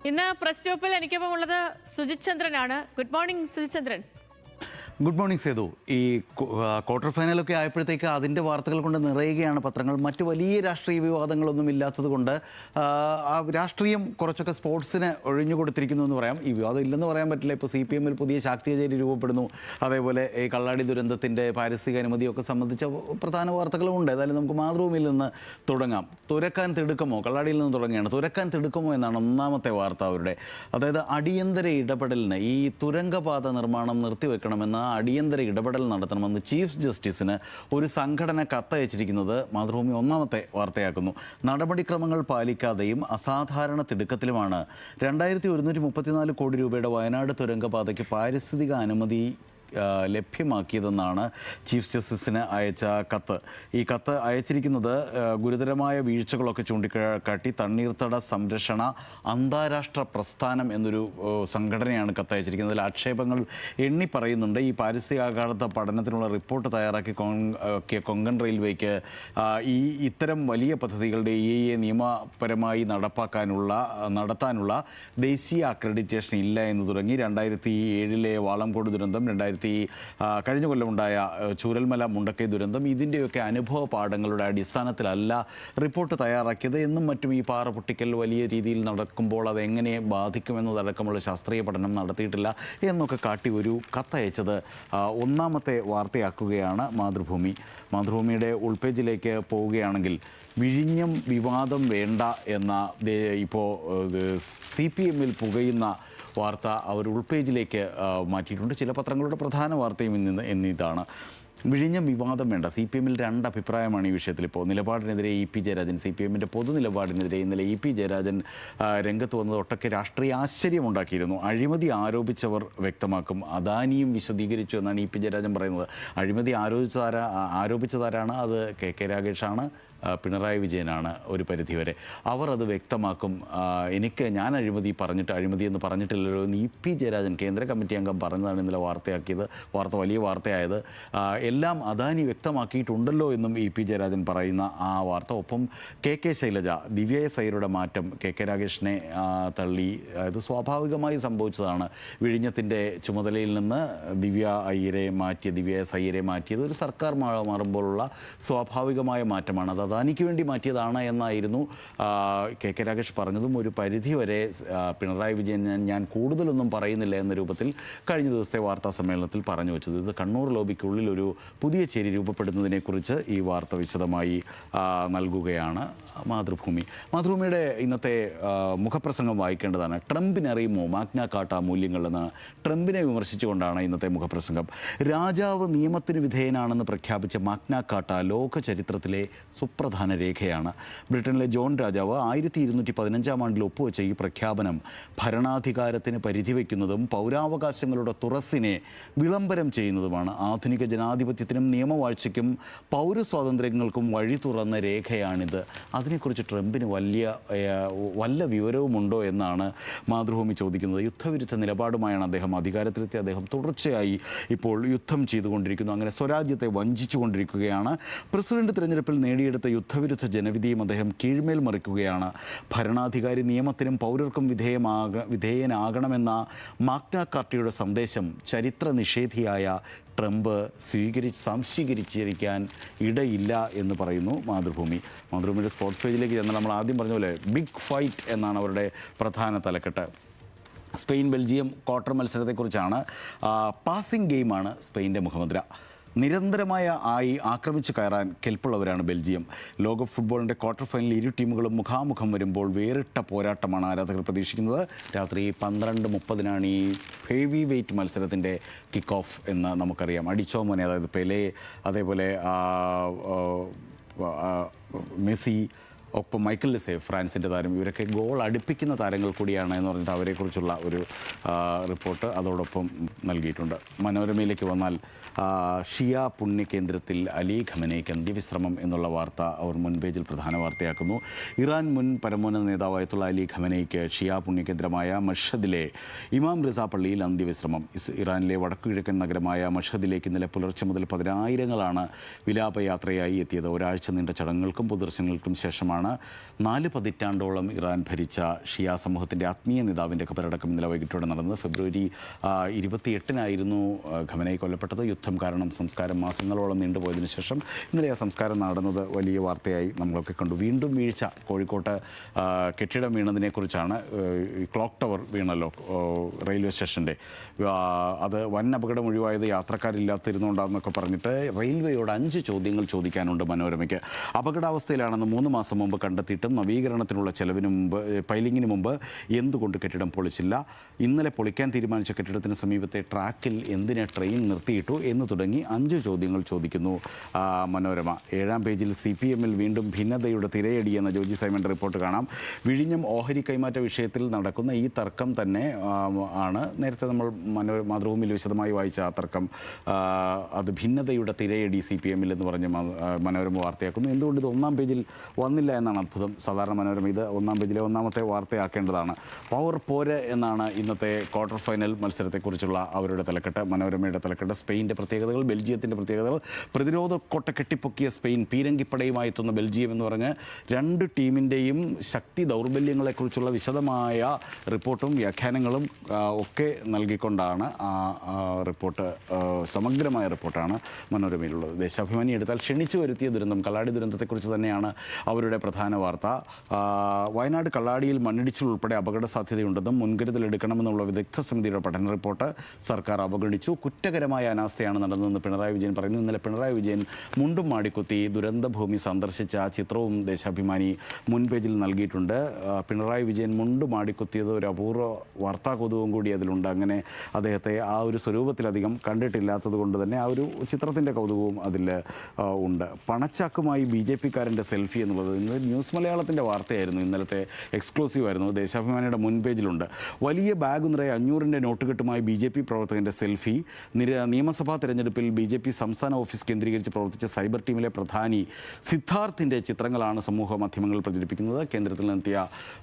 ഇന്ന് പ്രസ് സ്റ്റോപ്പിൽ എനിക്കൊപ്പം ഉള്ളത് സുജിത് ചന്ദ്രനാണ്. Good morning Sujith Chandran. Good morning Sethu. ഈ ക്വാർട്ടർ ഫൈനലൊക്കെ ആയപ്പോഴത്തേക്ക് അതിൻ്റെ വാർത്തകൾ കൊണ്ട് നിറയുകയാണ് പത്രങ്ങൾ. മറ്റ് വലിയ രാഷ്ട്രീയ വിവാദങ്ങളൊന്നും ഇല്ലാത്തത് കൊണ്ട് രാഷ്ട്രീയം കുറച്ചൊക്കെ സ്പോർട്സിന് ഒഴിഞ്ഞു കൊടുത്തിരിക്കുന്നു എന്ന് പറയാം. ഈ വിവാദം ഇല്ലെന്ന് പറയാൻ പറ്റില്ല. ഇപ്പോൾ CPM-ൽ പുതിയ ശാക്തീയചേരി രൂപപ്പെടുന്നു. അതേപോലെ ഈ കള്ളാടി ദുരന്തത്തിൻ്റെ പാരിസ്ഥിതിക അനുമതിയൊക്കെ സംബന്ധിച്ച പ്രധാന വാർത്തകളുമുണ്ട്. ഏതായാലും നമുക്ക് മാതൃഭൂമിയിൽ നിന്ന് തുടങ്ങാം. തുരക്കാൻ തിടുക്കമോ, കള്ളാടിയിൽ നിന്ന് തുടങ്ങുകയാണ്. തുരക്കാൻ തിടുക്കമോ എന്നാണ് ഒന്നാമത്തെ വാർത്ത അവരുടെ. അതായത് അടിയന്തര ഇടപെടലിന് ഈ തുരങ്കപാത നിർമ്മാണം നിർത്തിവെക്കണമെന്ന് അടിയന്തര ഇടപെടൽ നടത്തണമെന്ന് ചീഫ് ജസ്റ്റിസിന് ഒരു സംഘടന കത്തയച്ചിരിക്കുന്നത് മാതൃഭൂമി ഒന്നാമത്തെ വാർത്തയാക്കുന്നു. നടപടിക്രമങ്ങൾ പാലിക്കാതെയും അസാധാരണ തിടുക്കത്തിലുമാണ് 2134 കോടി രൂപയുടെ വയനാട് തുരങ്കപാതയ്ക്ക് പാരിസ്ഥിതിക അനുമതി ലഭ്യമാക്കിയതെന്നാണ് ചീഫ് ജസ്റ്റിസിന് അയച്ച കത്ത്. ഈ കത്ത് അയച്ചിരിക്കുന്നത് ഗുരുതരമായ വീഴ്ചകളൊക്കെ ചൂണ്ടിക്കാട്ടി തണ്ണീർത്തട സംരക്ഷണ അന്താരാഷ്ട്ര പ്രസ്ഥാനം എന്നൊരു സംഘടനയാണ് കത്തയച്ചിരിക്കുന്നത്. അതിൽ ആക്ഷേപങ്ങൾ എണ്ണി പറയുന്നുണ്ട്. ഈ പാരിസ്ഥിതികാഘാത പഠനത്തിനുള്ള റിപ്പോർട്ട് തയ്യാറാക്കി കൊങ്കൺ റെയിൽവേക്ക് ഇത്തരം വലിയ പദ്ധതികളുടെ നിയമപരമായി നടത്താനുള്ള ദേശീയ അക്രഡിറ്റേഷൻ ഇല്ല എന്ന് തുടങ്ങി 2007 വാളംകോട് ദുരന്തം, കഴിഞ്ഞ കൊല്ലമുണ്ടായ ചൂരൽമല മുണ്ടക്കൈ ദുരന്തം, ഇതിൻ്റെയൊക്കെ അനുഭവ പാഠങ്ങളുടെ അടിസ്ഥാനത്തിലല്ല റിപ്പോർട്ട് തയ്യാറാക്കിയത് എന്നും മറ്റും ഈ പാറ പൊട്ടിക്കൽ വലിയ രീതിയിൽ നടക്കുമ്പോൾ അതെങ്ങനെ ബാധിക്കുമെന്നതടക്കമുള്ള ശാസ്ത്രീയ പഠനം നടത്തിയിട്ടില്ല എന്നൊക്കെ കാട്ടി ഒരു കത്തയച്ചത് ഒന്നാമത്തെ വാർത്തയാക്കുകയാണ് മാതൃഭൂമി. മാതൃഭൂമിയുടെ ഉൾപേജിലേക്ക് പോവുകയാണെങ്കിൽ വിഴിഞ്ഞം വിവാദം വേണ്ട എന്ന ഇപ്പോൾ CPM-ൽ പുകയുന്ന വാർത്ത അവർ ഉൾപേജിലേക്ക് മാറ്റിയിട്ടുണ്ട്. ചില പത്രങ്ങളുടെ പ്രധാന വാർത്തയും ഇതാണ്. വിഴിഞ്ഞം വിവാദം വേണ്ട. CPM-ൽ രണ്ട് അഭിപ്രായമാണ് ഈ വിഷയത്തിൽ. ഇപ്പോൾ നിലപാടിനെതിരെ EP ജയരാജൻ, CPM-ൻ്റെ പൊതു നിലപാടിനെതിരെ ഇന്നലെ EP ജയരാജൻ രംഗത്ത് വന്നത് ഒട്ടൊക്കെ രാഷ്ട്രീയ ആശ്ചര്യമുണ്ടാക്കിയിരുന്നു. അഴിമതി ആരോപിച്ചവർ വ്യക്തമാക്കും, അദാനിയും വിശദീകരിച്ചു എന്നാണ് EP ജയരാജൻ പറയുന്നത്. അഴിമതി ആരോപിച്ചതാരാണ്? അത് KK രാഗേഷാണ്, പിണറായി വിജയനാണ് ഒരു പരിധിവരെ. അവർ അത് വ്യക്തമാക്കും. ഞാൻ അഴിമതി എന്ന് പറഞ്ഞിട്ടില്ലല്ലോ എന്ന് EP ജയരാജൻ കേന്ദ്ര കമ്മിറ്റി അംഗം പറഞ്ഞതാണ് ഇന്നലെ വാർത്ത വലിയ വാർത്തയായത്. എല്ലാം അദാനി വ്യക്തമാക്കിയിട്ടുണ്ടല്ലോ എന്നും EP ജയരാജൻ പറയുന്ന ആ വാർത്ത. ഒപ്പം KK ശൈലജ, ദിവ്യ എസ് അയ്യരുടെ മാറ്റം KK രാഗേഷിനെ തള്ളി. അത് സ്വാഭാവികമായി സംഭവിച്ചതാണ്. വിഴിഞ്ഞത്തിൻ്റെ ചുമതലയിൽ നിന്ന് ദിവ്യ എസ് അയ്യരെ മാറ്റിയത് ഒരു സർക്കാർ മാറുമ്പോഴുള്ള സ്വാഭാവികമായ മാറ്റമാണ്. അത് അദാനിക്ക് വേണ്ടി മാറ്റിയതാണ് എന്നായിരുന്നു KK രാഗേഷ് പറഞ്ഞതും. ഒരു പരിധിവരെ പിണറായി വിജയൻ ഞാൻ കൂടുതലൊന്നും പറയുന്നില്ല എന്ന രൂപത്തിൽ കഴിഞ്ഞ ദിവസത്തെ വാർത്താ സമ്മേളനത്തിൽ പറഞ്ഞു വെച്ചത്. ഇത് കണ്ണൂർ ലോബിക്കുള്ളിൽ ഒരു പുതിയ ചേരി രൂപപ്പെടുന്നതിനെക്കുറിച്ച് ഈ വാർത്ത വിശദമായി നൽകുകയാണ് മാതൃഭൂമിയുടെ ഇന്നത്തെ മുഖപ്രസംഗം വായിക്കേണ്ടതാണ്. ട്രംപിനറിയുമോ മാഗ്ന കാർട്ട മൂല്യങ്ങൾ എന്ന് ട്രംപിനെ വിമർശിച്ചുകൊണ്ടാണ് ഇന്നത്തെ മുഖപ്രസംഗം. രാജാവ് നിയമത്തിന് വിധേയനാണെന്ന് പ്രഖ്യാപിച്ച മാഗ്ന കാർട്ട ലോക ചരിത്രത്തിലെ സുപ്രധാന രേഖയാണ്. ബ്രിട്ടനിലെ ജോൺ രാജാവ് 1215 ആണ്ടിൽ ഒപ്പുവെച്ച ഈ പ്രഖ്യാപനം ഭരണാധികാരത്തിന് പരിധി വയ്ക്കുന്നതും പൗരാവകാശങ്ങളുടെ തുറസ്സിനെ വിളംബരം ചെയ്യുന്നതുമാണ്. ആധുനിക ജനാധിപത്യത്തിനും നിയമവാഴ്ചയ്ക്കും പൗരസ്വാതന്ത്ര്യങ്ങൾക്കും വഴി തുറന്ന രേഖയാണിത്. അതിനെക്കുറിച്ച് ട്രംപിന് വല്ല വിവരവുമുണ്ടോ എന്നാണ് മാതൃഭൂമി ചോദിക്കുന്നത്. യുദ്ധവിരുദ്ധ നിലപാടുമായാണ് അധികാരത്തിലെത്തി അദ്ദേഹം തുടർച്ചയായി ഇപ്പോൾ യുദ്ധം ചെയ്തുകൊണ്ടിരിക്കുന്നു. അങ്ങനെ സ്വരാജ്യത്തെ വഞ്ചിച്ചുകൊണ്ടിരിക്കുകയാണ്. പ്രസിഡന്റ് തിരഞ്ഞെടുപ്പിൽ നേടിയെടുത്ത യുദ്ധവിരുദ്ധ ജനവിധിയും അദ്ദേഹം കീഴ്മേൽ മറിക്കുകയാണ്. ഭരണാധികാരി നിയമത്തിനും പൗരർക്കും വിധേയനാകണമെന്ന മാഗ്ന കാർട്ടയുടെ സന്ദേശം ചരിത്ര നിഷേധിയായ ട്രംപ് സംശീകരിച്ചിരിക്കാൻ ഇടയില്ല എന്ന് പറയുന്നു മാതൃഭൂമിയുടെ സ്പോർട്സ് പേജിലേക്ക് ചെന്നാൽ നമ്മൾ ആദ്യം പറഞ്ഞ പോലെ ബിഗ് ഫൈറ്റ് എന്നാണ് അവരുടെ പ്രധാന തലക്കെട്ട്. സ്പെയിൻ ബെൽജിയം ക്വാർട്ടർ മത്സരത്തെക്കുറിച്ചാണ്. പാസിംഗ് ഗെയിമാണ് സ്പെയിൻ്റെ മുഖമുദ്ര. നിരന്തരമായ ആക്രമിച്ചു കയറാൻ കെൽപ്പുള്ളവരാണ് ബെൽജിയം. ലോകകപ്പ് ഫുട്ബോളിൻ്റെ ക്വാർട്ടർ ഫൈനലിൽ ഇരു ടീമുകളും മുഖാമുഖം വരുമ്പോൾ വേറിട്ട പോരാട്ടമാണ് ആരാധകർ പ്രതീക്ഷിക്കുന്നത്. രാത്രി 12:30 ഈ ഹെവി വെയ്റ്റ് മത്സരത്തിൻ്റെ കിക്ക് ഓഫ് എന്ന് നമുക്കറിയാം. അടിച്ചോ മോനെ, അതായത് പെലെ, അതേപോലെ മെസ്സി, ഒപ്പം മൈക്കൽ ലെസേവ് ഫ്രാൻസിൻ്റെ താരം, ഇവരൊക്കെ ഗോൾ അടുപ്പിക്കുന്ന താരങ്ങൾ കൂടിയാണ് എന്ന് പറഞ്ഞിട്ട് അവരെക്കുറിച്ചുള്ള ഒരു റിപ്പോർട്ട് അതോടൊപ്പം നൽകിയിട്ടുണ്ട്. മനോരമയിലേക്ക് വന്നാൽ ഷിയ പുണ്യകേന്ദ്രത്തിൽ അലി ഖമനേയ്ക്ക് അന്ത്യവിശ്രമം എന്നുള്ള വാർത്ത അവർ മുൻപേജിൽ പ്രധാന വാർത്തയാക്കുന്നു. ഇറാൻ മുൻ പരമോന്നത നേതാവായിട്ടുള്ള അലി ഖമനേയ്ക്ക് ഷിയ പുണ്യകേന്ദ്രമായ മഷദിലെ ഇമാം റിസ പള്ളിയിൽ അന്ത്യവിശ്രമം. ഇറാനിലെ വടക്കുകിഴക്കൻ നഗരമായ മഷദിലേക്ക് ഇന്നലെ പുലർച്ചെ മുതൽ 10,000-ങ്ങളാണ് വിലാപയാത്രയായി എത്തിയത്. ഒരാഴ്ച നീണ്ട ചടങ്ങുകൾക്കും പൊതുദർശനങ്ങൾക്കും ശേഷമാണ് റിപ്പോർട്ടാണ്. 4 പതിറ്റാണ്ടോളം ഇറാൻ ഭരിച്ച ഷിയ സമൂഹത്തിൻ്റെ ആത്മീയ നേതാവിൻ്റെ ഖബറടക്കം ഇന്നലെ വൈകിട്ടോടെ നടന്നത്. ഫെബ്രുവരി 28-നായിരുന്നു ഖമനേയി കൊല്ലപ്പെട്ടത്. യുദ്ധം കാരണം സംസ്കാരം മാസങ്ങളോളം നീണ്ടുപോയതിനു ശേഷം ഇന്നലെ ആ സംസ്കാരം നടന്നത് വലിയ വാർത്തയായി നമ്മളൊക്കെ കണ്ടു. വീണ്ടും വീഴ്ച. കോഴിക്കോട്ട് കെട്ടിടം വീണതിനെക്കുറിച്ചാണ്. ക്ലോക്ക് ടവർ വീണല്ലോ റെയിൽവേ സ്റ്റേഷൻ്റെ. അത് വൻ അപകടം ഒഴിവായത് യാത്രക്കാരില്ലാത്തിരുന്നുണ്ടാകുന്നൊക്കെ പറഞ്ഞിട്ട് റെയിൽവേയോട് 5 ചോദ്യങ്ങൾ ചോദിക്കാനുണ്ട് മനോരമയ്ക്ക്. അപകടാവസ്ഥയിലാണെന്ന് 3 മാസം മുമ്പ് കണ്ടെത്തിയിട്ടും നവീകരണത്തിനുള്ള ചെലവിന് മുമ്പ്, പൈലിങ്ങിന് മുമ്പ് എന്തുകൊണ്ട് കെട്ടിടം പൊളിച്ചില്ല? ഇന്നലെ പൊളിക്കാൻ തീരുമാനിച്ച കെട്ടിടത്തിന് സമീപത്തെ ട്രാക്കിൽ എന്തിനെ ട്രെയിൻ നിർത്തിയിട്ടു? എന്ന് തുടങ്ങി 5 ചോദ്യങ്ങൾ ചോദിക്കുന്നു മനോരമ. 7-ാം പേജിൽ CPM-ൽ വീണ്ടും ഭിന്നതയുടെ തിരയടി എന്ന ജോജി സൈമൻ്റെ റിപ്പോർട്ട് കാണാം. വിഴിഞ്ഞം ഓഹരി കൈമാറ്റ വിഷയത്തിൽ നടക്കുന്ന ഈ തർക്കം തന്നെ ആണ് നേരത്തെ നമ്മൾ മാതൃഭൂമിയിൽ വിശദമായി വായിച്ച ആ തർക്കം. അത് ഭിന്നതയുടെ തിരയടി CPM-ൽ എന്ന് പറഞ്ഞ് മനോരമ വാർത്തയാക്കുന്നു. എന്തുകൊണ്ട് ഇത് 1-ാം പേജിൽ വന്നില്ല എന്നാണ് അത്ഭുതം. സാധാരണ മനോരമ ഇത് 1-ാം പേജിലെ 1-ാമത്തെ വാർത്തയാക്കേണ്ടതാണ്. പവർ പോര് എന്നാണ് ഇന്നത്തെ ക്വാർട്ടർ ഫൈനൽ മത്സരത്തെക്കുറിച്ചുള്ള അവരുടെ തലക്കെട്ട്, മനോരമയുടെ തലക്കെട്ട്. സ്പെയിൻ്റെ പ്രത്യേകതകൾ, ബെൽജിയത്തിൻ്റെ പ്രത്യേകതകൾ. പ്രതിരോധ കോട്ട കെട്ടിപ്പൊക്കിയ സ്പെയിൻ, പീരങ്കിപ്പടയുമായി എത്തുന്ന ബെൽജിയം എന്ന് പറഞ്ഞ് 2 ടീമിൻ്റെയും ശക്തി ദൗർബല്യങ്ങളെക്കുറിച്ചുള്ള വിശദമായ റിപ്പോർട്ടും വ്യാഖ്യാനങ്ങളും ഒക്കെ നൽകിക്കൊണ്ടാണ് ആ റിപ്പോർട്ട്, സമഗ്രമായ റിപ്പോർട്ടാണ് മനോരമയിലുള്ളത്. ദേശാഭിമാനി എടുത്താൽ ക്ഷണിച്ചു വരുത്തിയ ദുരന്തം, കള്ളാടി ദുരന്തത്തെക്കുറിച്ച് തന്നെയാണ് അവരുടെ പ്രധാന വാർത്ത. വയനാട് കള്ളാടിയിൽ മണ്ണിടിച്ചിൽ ഉൾപ്പെടെ അപകട സാധ്യതയുണ്ടെന്നും മുൻകരുതലെടുക്കണമെന്നുള്ള വിദഗ്ധ സമിതിയുടെ പഠന റിപ്പോർട്ട് സർക്കാർ അവഗണിച്ചു. കുറ്റകരമായ അനാസ്ഥയാണ് നടന്നതെന്ന് പിണറായി വിജയൻ പറയുന്നു. ഇന്നലെ പിണറായി വിജയൻ മുണ്ടും മാടിക്കുത്തി ദുരന്തഭൂമി സന്ദർശിച്ച ചിത്രവും ദേശാഭിമാനി മുൻപേജിൽ നൽകിയിട്ടുണ്ട്. പിണറായി വിജയൻ മുണ്ടും മാടിക്കുത്തിയത് ഒരു അപൂർവ വാർത്താ കൗതുകവും കൂടി അതിലുണ്ട്. അങ്ങനെ അദ്ദേഹത്തെ ആ ഒരു സ്വരൂപത്തിലധികം കണ്ടിട്ടില്ലാത്തത് കൊണ്ട് തന്നെ ആ ഒരു ചിത്രത്തിൻ്റെ കൗതുകവും അതിൽ ഉണ്ട്. പണച്ചാക്കുമായി BJP-കാരൻ്റെ സെൽഫി എന്നുള്ളത് ഇന്ന് ന്യൂസ് മലയാളത്തിൻ്റെ വാർത്തയായിരുന്നു. ഇന്നലത്തെ എക്സ്ക്ലൂസീവ് ആയിരുന്നു. ദേശാഭിമാനിയുടെ മുൻപേജിലുണ്ട്. വലിയ ബാഗ് നിറയെ 500-ൻ്റെ നോട്ടുകെട്ടുമായി BJP പ്രവർത്തകൻ്റെ സെൽഫി. നിയമസഭാ തെരഞ്ഞെടുപ്പിൽ BJP സംസ്ഥാന ഓഫീസ് കേന്ദ്രീകരിച്ച് പ്രവർത്തിച്ച സൈബർ ടീമിലെ പ്രധാനി സിദ്ധാർത്ഥിൻ്റെ ചിത്രങ്ങളാണ് സമൂഹ മാധ്യമങ്ങൾ പ്രചരിപ്പിക്കുന്നത്. കേന്ദ്രത്തിൽ നിന്നെത്തിയ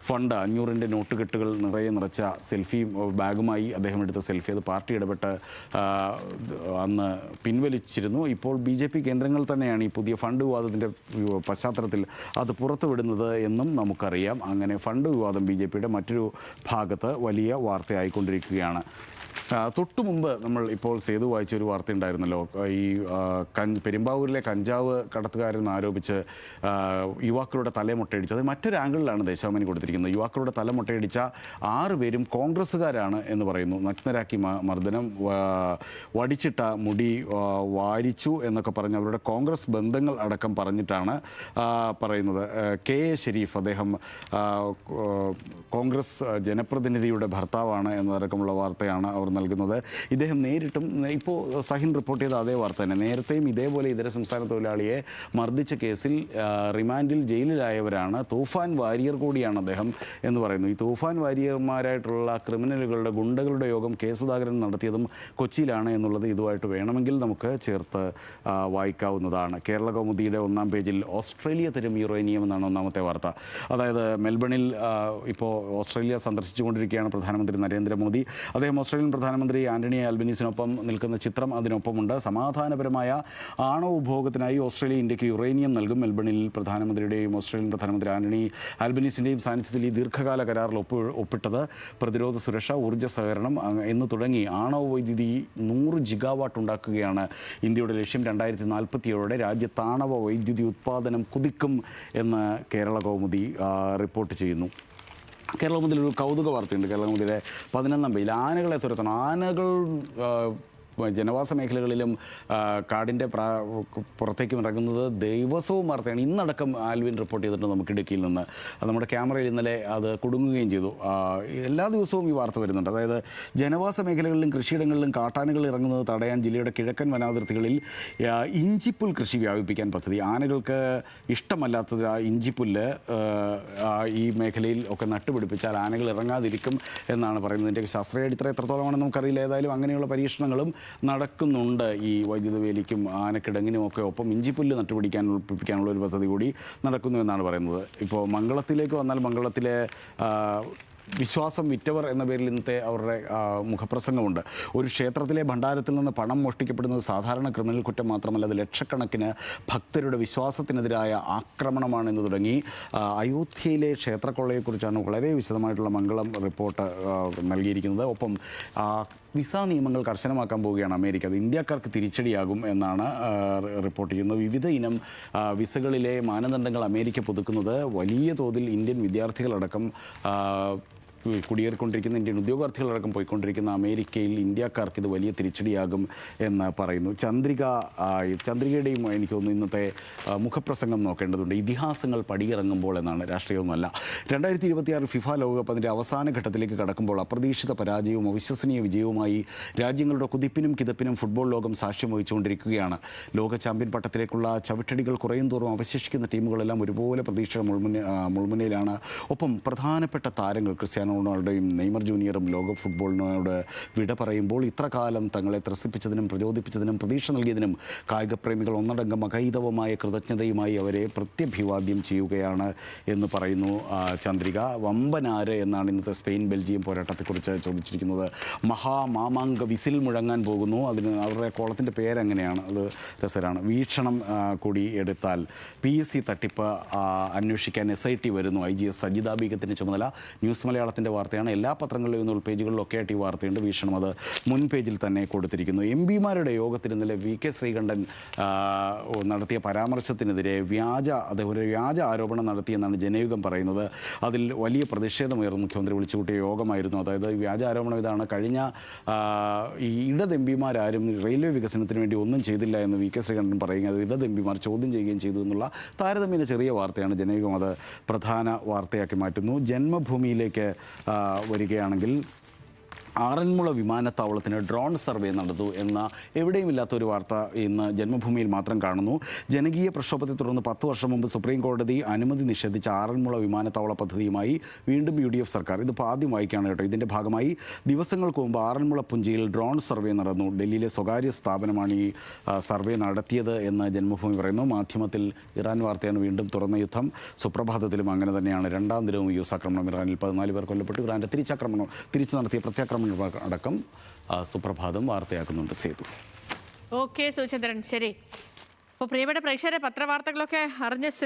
ഫണ്ട് 500-ൻ്റെ നോട്ടുകെട്ടുകൾ നിറച്ച സെൽഫി ബാഗുമായി അദ്ദേഹം എടുത്ത സെൽഫി, അത് പാർട്ടി ഇടപെട്ട് അന്ന് പിൻവലിച്ചിരുന്നു. ഇപ്പോൾ BJP കേന്ദ്രങ്ങൾ തന്നെയാണ് ഈ പുതിയ ഫണ്ട് വിവാദത്തിൻ്റെ പശ്ചാത്തലത്തിൽ അത് പുറത്തുവിടുന്നത് എന്നും നമുക്കറിയാം. അങ്ങനെ ഫണ്ട് വിവാദം BJP-യുടെ മറ്റൊരു ഭാഗത്ത് വലിയ വാർത്തയായിക്കൊണ്ടിരിക്കുകയാണ്. തൊട്ടു മുമ്പ് നമ്മൾ ഇപ്പോൾ സേതു വായിച്ചൊരു വാർത്ത ഉണ്ടായിരുന്നല്ലോ. ഈ പെരുമ്പാവൂരിലെ കഞ്ചാവ് കടത്തുകാരെന്ന് ആരോപിച്ച് യുവാക്കളുടെ തലമുട്ടയടിച്ചത് മറ്റൊരു ആംഗിളിലാണ് ദേശാഭിമാനി കൊടുത്തിരിക്കുന്നത്. യുവാക്കളുടെ തലമുട്ടയടിച്ച 6 പേരും കോൺഗ്രസ്സുകാരാണ് എന്ന് പറയുന്നു. നഗ്നരാക്കി മർദ്ദനം, വടിച്ചിട്ട മുടി വാരിച്ചു എന്നൊക്കെ പറഞ്ഞ് അവരുടെ കോൺഗ്രസ് ബന്ധങ്ങൾ അടക്കം പറഞ്ഞിട്ടാണ് പറയുന്നത്. KA ഷെരീഫ്, അദ്ദേഹം കോൺഗ്രസ് ജനപ്രതിനിധിയുടെ ഭർത്താവാണ് എന്നതടക്കമുള്ള വാർത്തയാണ് അവർ നൽകുന്നത്. ഇദ്ദേഹം നേരിട്ടും, ഇപ്പോൾ സഹിൻ റിപ്പോർട്ട് ചെയ്ത അതേ വാർത്ത തന്നെ, നേരത്തെയും ഇതേപോലെ ഇതര സംസ്ഥാന തൊഴിലാളിയെ മർദ്ദിച്ച കേസിൽ റിമാൻഡിൽ ജയിലിലായവരാണ്. തൂഫാൻ വാരിയർ കൂടിയാണ് അദ്ദേഹം എന്ന് പറയുന്നു. ഈ തൂഫാൻ വാരിയർമാരായിട്ടുള്ള ക്രിമിനലുകളുടെ, ഗുണ്ടകളുടെ യോഗം കെ സുധാകരൻ നടത്തിയതും കൊച്ചിയിലാണ് എന്നുള്ളത് ഇതുമായിട്ട് വേണമെങ്കിൽ നമുക്ക് ചേർത്ത് വായിക്കാവുന്നതാണ്. കേരള കൗമുദിയുടെ 1-ാം പേജിൽ ഓസ്ട്രേലിയ തരും യുറേനിയം എന്നാണ് 1-ാമത്തെ വാർത്ത. അതായത് മെൽബണിൽ ഇപ്പോൾ ഓസ്ട്രേലിയ സന്ദർശിച്ചുകൊണ്ടിരിക്കുകയാണ് പ്രധാനമന്ത്രി നരേന്ദ്രമോദി. അദ്ദേഹം ഓസ്ട്രേലിയൻ പ്രധാനമന്ത്രി ആന്റണി ആൽബനീസിനൊപ്പം നിൽക്കുന്ന ചിത്രം അതിനൊപ്പമുണ്ട്. സമാധാനപരമായ ആണവ ഉപഭോഗത്തിനായി ഓസ്ട്രേലിയ ഇന്ത്യക്ക് യുറേനിയം നൽകും. മെൽബണിൽ പ്രധാനമന്ത്രിയുടെയും ഓസ്ട്രേലിയൻ പ്രധാനമന്ത്രി ആന്റണി ആൽബനീസിൻ്റെയും സാന്നിധ്യത്തിൽ ഈ ദീർഘകാല കരാറിൽ ഒപ്പിട്ടത്. പ്രതിരോധ സുരക്ഷ, ഊർജ്ജ സഹകരണം എന്ന് തുടങ്ങി ആണവ വൈദ്യുതി 100 ജിഗാവാട്ട് ഉണ്ടാക്കുകയാണ് ഇന്ത്യയുടെ ലക്ഷ്യം. 2047 രാജ്യത്ത് ആണവ വൈദ്യുതി ഉത്പാദനം കുതിക്കും എന്ന് കേരള കൗമുദി റിപ്പോർട്ട് ചെയ്യുന്നു. കേരള കൗമുദിയിൽ ഒരു കൗതുക വാർത്തയുണ്ട്. കേരള കൗമുദിയുടെ 11-ാം പേജിൽ ആനകളെ തുരത്തണം. ആനകൾ ജനവാസ മേഖലകളിലും കാടിൻ്റെ പുറത്തേക്കും ഇറങ്ങുന്നത് ദിവസവും വാർത്തയാണ്. ഇന്നടക്കം ആൽവിൻ റിപ്പോർട്ട് ചെയ്തിട്ടുണ്ട് നമുക്ക് ഇടുക്കിയിൽ നിന്ന്. നമ്മുടെ ക്യാമറയിൽ ഇന്നലെ അത് കുടുങ്ങുകയും ചെയ്തു. എല്ലാ ദിവസവും ഈ വാർത്ത വരുന്നുണ്ട്. അതായത് ജനവാസ മേഖലകളിലും കൃഷിയിടങ്ങളിലും കാട്ടാനകൾ ഇറങ്ങുന്നത് തടയാൻ ജില്ലയുടെ കിഴക്കൻ വനാതിർത്തികളിൽ ഇഞ്ചിപ്പുൽ കൃഷി വ്യാപിപ്പിക്കാൻ പദ്ധതി. ആനകൾക്ക് ഇഷ്ടമല്ലാത്തത് ഇഞ്ചിപ്പുല്ല് ഈ മേഖലയിൽ ഒക്കെ നട്ടുപിടിപ്പിച്ചാൽ ആനകൾ ഇറങ്ങാതിരിക്കും എന്നാണ് പറയുന്നത്. ഇതിൻ്റെ ശാസ്ത്രീയ അടിത്തറ എത്രത്തോളമാണെന്ന് നമുക്കറിയില്ല. ഏതായാലും അങ്ങനെയുള്ള പരീക്ഷണങ്ങളും നടക്കുന്നുണ്ട്. ഈ വൈദ്യുത വേലിക്കും ആനക്കിടങ്ങിനുമൊക്കെ ഒപ്പം ഇഞ്ചിപ്പുല്ല് നട്ടുപിടിപ്പിക്കാനുള്ള ഒരു പദ്ധതി കൂടി നടക്കുന്നു എന്നാണ് പറയുന്നത്. ഇപ്പോൾ മംഗളത്തിലേക്ക് വന്നാൽ മംഗളത്തിലെ വിശ്വാസം വിറ്റവർ എന്ന പേരിൽ ഇന്നത്തെ അവരുടെ മുഖപ്രസംഗമുണ്ട്. ഒരു ക്ഷേത്രത്തിലെ ഭണ്ഡാരത്തിൽ നിന്ന് പണം മോഷ്ടിക്കപ്പെടുന്നത് സാധാരണ ക്രിമിനൽ കുറ്റം മാത്രമല്ല, അത് ലക്ഷക്കണക്കിന് ഭക്തരുടെ വിശ്വാസത്തിനെതിരായ ആക്രമണമാണെന്ന് തുടങ്ങി അയോധ്യയിലെ ക്ഷേത്രക്കൊള്ളയെക്കുറിച്ചാണ് വളരെ വിശദമായിട്ടുള്ള മംഗളം റിപ്പോർട്ട് നൽകിയിരിക്കുന്നത്. ഒപ്പം വിസ നിയമങ്ങൾ കർശനമാക്കാൻ പോവുകയാണ് അമേരിക്ക. അത് ഇന്ത്യക്കാർക്ക് തിരിച്ചടിയാകും എന്നാണ് റിപ്പോർട്ട് ചെയ്യുന്നത്. വിവിധ ഇനം വിസകളിലെ മാനദണ്ഡങ്ങൾ അമേരിക്ക പുതുക്കുന്നത് വലിയ തോതിൽ ഇന്ത്യൻ വിദ്യാർത്ഥികളടക്കം കുടിയേറിക്കൊണ്ടിരിക്കുന്ന ഇന്ത്യൻ ഉദ്യോഗാർത്ഥികളടക്കം പോയിക്കൊണ്ടിരിക്കുന്ന അമേരിക്കയിൽ ഇന്ത്യക്കാർക്ക് ഇത് വലിയ തിരിച്ചടിയാകും എന്ന് പറയുന്നു. ചന്ദ്രികയുടെയും എനിക്ക് തോന്നുന്നു ഇന്നത്തെ മുഖപ്രസംഗം നോക്കേണ്ടതുണ്ട്. ഇതിഹാസങ്ങൾ പടിയിറങ്ങുമ്പോൾ എന്നാണ്, രാഷ്ട്രീയമൊന്നുമല്ല. 2026 ഫിഫ ലോകകപ്പ് അതിൻ്റെ അവസാന ഘട്ടത്തിലേക്ക് കടക്കുമ്പോൾ അപ്രതീക്ഷിത പരാജയവും അവിശ്വസനീയ വിജയവുമായി രാജ്യങ്ങളുടെ കുതിപ്പിനും കിതപ്പിനും ഫുട്ബോൾ ലോകം സാക്ഷ്യം വഹിച്ചുകൊണ്ടിരിക്കുകയാണ്. ലോക ചാമ്പ്യൻ പട്ടത്തിലേക്കുള്ള ചവിട്ടടികൾ കുറയും തോറും അവശേഷിക്കുന്ന ടീമുകളെല്ലാം ഒരുപോലെ പ്രതീക്ഷയുടെ മുൾമുനയിലാണ്. ഒപ്പം പ്രധാനപ്പെട്ട താരങ്ങൾ ക്രിസ്ത്യാനോ റൊണാൾഡോയും നെയ്മർ ജൂനിയറും ലോക ഫുട്ബോളിനോട് വിട പറയുമ്പോൾ ഇത്ര കാലം തങ്ങളെ ത്രസിപ്പിച്ചതിനും പ്രചോദിപ്പിച്ചതിനും പ്രതീക്ഷ നൽകിയതിനും കായികപ്രേമികൾ ഒന്നടങ്കം അകൈതവമായ കൃതജ്ഞതയുമായി അവരെ പ്രത്യഭിവാദ്യം ചെയ്യുകയാണ് എന്ന് പറയുന്നു ചന്ദ്രിക. വമ്പനാര് എന്നാണ് ഇന്നത്തെ സ്പെയിൻ ബെൽജിയം പോരാട്ടത്തെക്കുറിച്ച് ചോദിച്ചിരിക്കുന്നത്. മഹാമാമാങ്ക വിസിൽ മുഴങ്ങാൻ പോകുന്നു. അതിന് അവരുടെ കോളത്തിൻ്റെ പേരെങ്ങനെയാണ്, അത് രസകരമാണ്. വീക്ഷണം കൂടി എടുത്താൽ PSC തട്ടിപ്പ് അന്വേഷിക്കാൻ SIT വരുന്നു. IGS സജിത ബീഗത്തിൻ്റെ ചുമതല. ന്യൂസ് മലയാളത്തിൻ്റെ വാർത്തയാണ്. എല്ലാ പത്രങ്ങളിലും ഉൾപേജുകളിലൊക്കെ ആയിട്ട് ഈ വാർത്തയുണ്ട്. വീക്ഷണം അത് മുൻ പേജിൽ തന്നെ കൊടുത്തിരിക്കുന്നു. MPമാരുടെ യോഗത്തിൽ ഇന്നലെ VK ശ്രീകണ്ഠൻ നടത്തിയ പരാമർശത്തിനെതിരെ അദ്ദേഹം ഒരു വ്യാജ ആരോപണം നടത്തിയെന്നാണ് ജനയുഗം പറയുന്നത്. അതിൽ വലിയ പ്രതിഷേധമുയർന്നു. മുഖ്യമന്ത്രി വിളിച്ചുകൂട്ടിയ യോഗമായിരുന്നു. അതായത് വ്യാജ ആരോപണം ഇതാണ്: കഴിഞ്ഞ ഈ ഇടത് MPമാരും റെയിൽവേ വികസനത്തിന് വേണ്ടി ഒന്നും ചെയ്തില്ല എന്ന് VK ശ്രീകണ്ഠൻ പറയുകയും അത് ഇടത് MPമാർ ചോദ്യം ചെയ്യുകയും ചെയ്തു എന്നുള്ള താരതമ്യേന ചെറിയ വാർത്തയാണ്. ജനയുഗം അത് പ്രധാന വാർത്തയാക്കി മാറ്റുന്നു. ജന്മഭൂമിയിലേക്ക് വരികയാണെങ്കിൽ ആറന്മുള വിമാനത്താവളത്തിന് ഡ്രോൺ സർവേ നടന്നു എന്ന എവിടെയും ഇല്ലാത്തൊരു വാർത്ത ഇന്ന് ജന്മഭൂമിയിൽ മാത്രം കാണുന്നു. ജനകീയ പ്രക്ഷോഭത്തെ തുടർന്ന് 10 വർഷം മുമ്പ് സുപ്രീം കോടതി അനുമതി നിഷേധിച്ച ആറന്മുള വിമാനത്താവള പദ്ധതിയുമായി വീണ്ടും UDF സർക്കാർ. ഇതിപ്പോൾ ആദ്യം വായിക്കുകയാണ് കേട്ടോ. ഇതിൻ്റെ ഭാഗമായി ദിവസങ്ങൾക്ക് മുമ്പ് ആറന്മുള പുഞ്ചയിൽ ഡ്രോൺ സർവേ നടന്നു. ഡൽഹിയിലെ സ്വകാര്യ സ്ഥാപനമാണ് ഈ സർവേ നടത്തിയത് എന്ന് ജന്മഭൂമി പറയുന്നു. മാധ്യമത്തിൽ ഇറാൻ വാർത്തയാണ്. വീണ്ടും തുറന്ന യുദ്ധം. സുപ്രഭാതത്തിലും അങ്ങനെ തന്നെയാണ്. 2ാം ദിനവും US ആക്രമണം. ഇറാനിൽ 14 പേർ കൊല്ലപ്പെട്ടു. ഇറാൻ്റെ തിരിച്ചു നടത്തിയ പ്രത്യാക്രമണം അടക്കം സുപ്രഭാതം വാർത്തയാക്കുന്നുണ്ട്. സേതു. ഓക്കെ സുചന്ദ്രൻ, ശരി. അപ്പോൾ പ്രിയപ്പെട്ട പ്രേക്ഷകരെ, പത്രവാർത്തകളൊക്കെ അറിഞ്ഞ